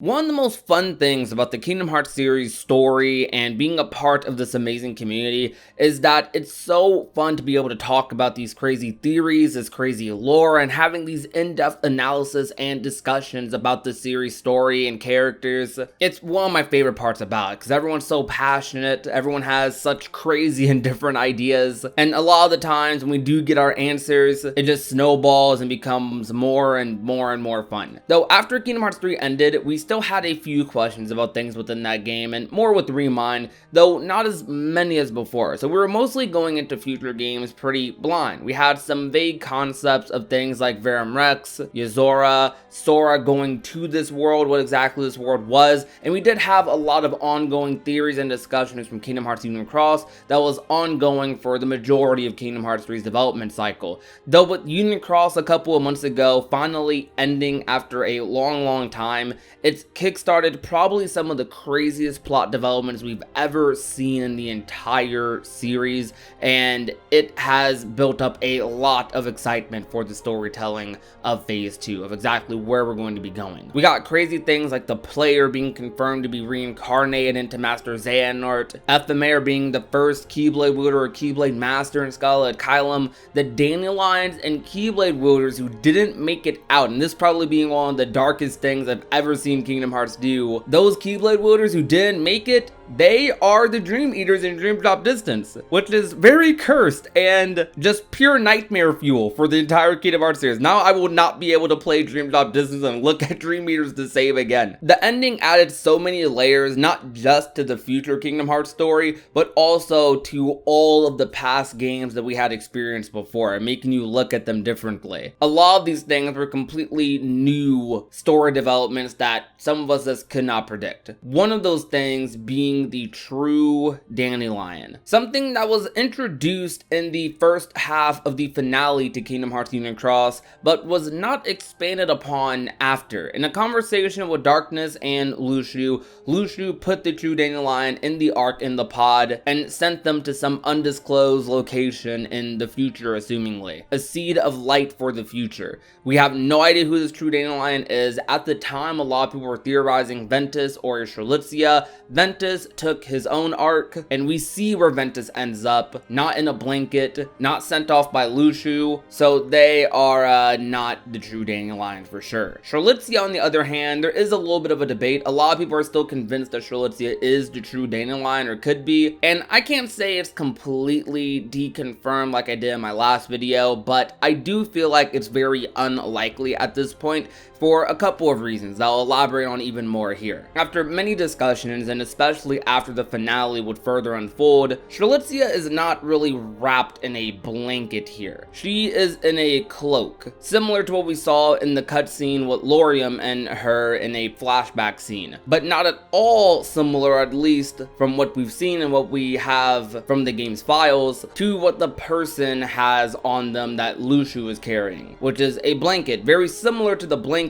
One of the most fun things about the Kingdom Hearts series story and being a part of this amazing community is that it's so fun to be able to talk about these crazy theories, this crazy lore, and having these in-depth analysis and discussions about the series story and characters. It's one of my favorite parts about it because everyone's so passionate, everyone has such crazy and different ideas, and a lot of the times when we do get our answers, it just snowballs and becomes more and more and more fun. Though after Kingdom Hearts 3 ended, we still had a few questions about things within that game, and more with Remind, though not as many as before. So we were mostly going into future games pretty blind. We had some vague concepts of things like Verum Rex, Yozora, Sora going to this world, what exactly this world was, and we did have a lot of ongoing theories and discussions from Kingdom Hearts Union Cross that was ongoing for the majority of Kingdom Hearts 3's development cycle. Though with Union Cross a couple of months ago finally ending after a long time, it's kickstarted probably some of the craziest plot developments we've ever seen in the entire series, and it has built up a lot of excitement for the storytelling of Phase 2, of exactly where we're going to be going. We got crazy things like the player being confirmed to be reincarnated into Master Xehanort, Ephemer being the first Keyblade wielder or Keyblade Master in Scarlet Kylam, the Dandelions and Keyblade wielders who didn't make it out, and this probably being one of the darkest things I've ever seen Kingdom Hearts do. Those Keyblade wielders who didn't make it, they are the Dream Eaters in Dream Drop Distance, which is very cursed and just pure nightmare fuel for the entire Kingdom Hearts series. Now I will not be able to play Dream Drop Distance and look at Dream Eaters to save again. The ending added so many layers, not just to the future Kingdom Hearts story, but also to all of the past games that we had experienced before, making you look at them differently. A lot of these things were completely new story developments that some of us just could not predict. One of those things being the true dandelion. Something that was introduced in the first half of the finale to Kingdom Hearts Union Cross, but was not expanded upon after. In a conversation with Darkness and Lushu, Lushu put the true dandelion in the Ark in the pod and sent them to some undisclosed location in the future, assumingly. A seed of light for the future. We have no idea who this true dandelion is. At the time, a lot of people were theorizing Ventus or Strelitzia. Ventus took his own arc, and we see where Ventus ends up, not in a blanket, not sent off by Lushu, so they are not the true dandelion for sure. Strelitzia, on the other hand, there is a little bit of a debate. A lot of people are still convinced that Strelitzia is the true dandelion, or could be, and I can't say it's completely deconfirmed like I did in my last video, but I do feel like it's very unlikely at this point for a couple of reasons that I'll elaborate on even more here. After many discussions, and especially after the finale would further unfold, Strelitzia is not really wrapped in a blanket here. She is in a cloak, similar to what we saw in the cutscene with Laurium and her in a flashback scene, but not at all similar, at least from what we've seen and what we have from the game's files, to what the person has on them that Lushu is carrying, which is a blanket, very similar to the blanket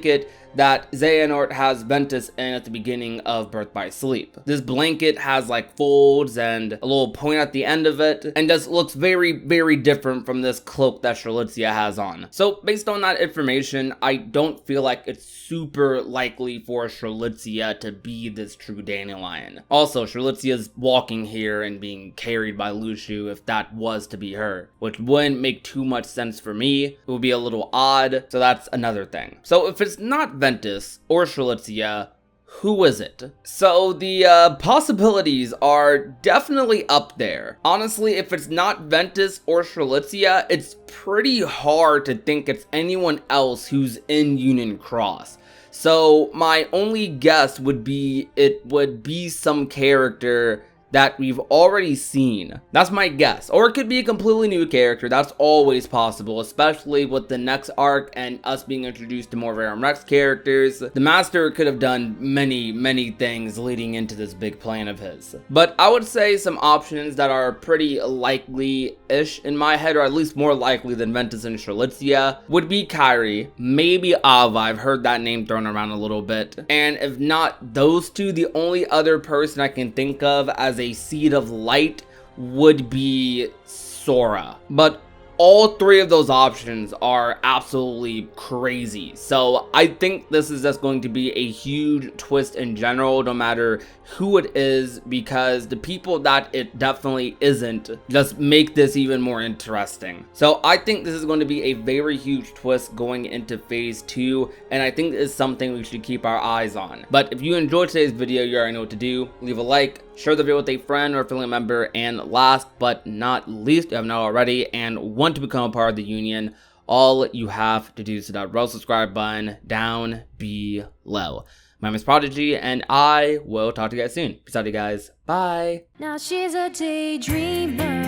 that Xehanort has Ventus in at the beginning of Birth by Sleep. This blanket has like folds and a little point at the end of it, and just looks very different from this cloak that Strelitzia has on. So based on that information, I don't feel like it's super likely for Strelitzia to be this true dandelion. Also, Strelitzia's walking here and being carried by Lushu if that was to be her, which wouldn't make too much sense for me. It would be a little odd, so that's another thing. So if it's not Ventus or Strelitzia, who is it? So the possibilities are definitely up there. Honestly, if it's not Ventus or Strelitzia, it's pretty hard to think it's anyone else who's in Union Cross. So my only guess would be it would be some character that we've already seen. That's my guess. Or it could be a completely new character. That's always possible, especially with the next arc and us being introduced to more Verum Rex characters. The Master could have done many things leading into this big plan of his. But I would say some options that are pretty likely-ish in my head, or at least more likely than Ventus and Strelitzia, would be Kairi, maybe Ava. I've heard that name thrown around a little bit. And if not those two, the only other person I can think of as a seed of light would be Sora. But all three of those options are absolutely crazy. So I think this is just going to be a huge twist in general, no matter who it is, because the people that it definitely isn't just make this even more interesting. So I think this is going to be a very huge twist going into phase 2, and I think it's something we should keep our eyes on. But if you enjoyed today's video, you already know what to do. Leave a like, share the video with a friend or family member, and last but not least, if you have not already and want to become a part of the union, all you have to do is hit that red subscribe button down below. My name is Prodigy, and I will talk to you guys soon. Peace out, you guys. Bye. Now she's a daydreamer.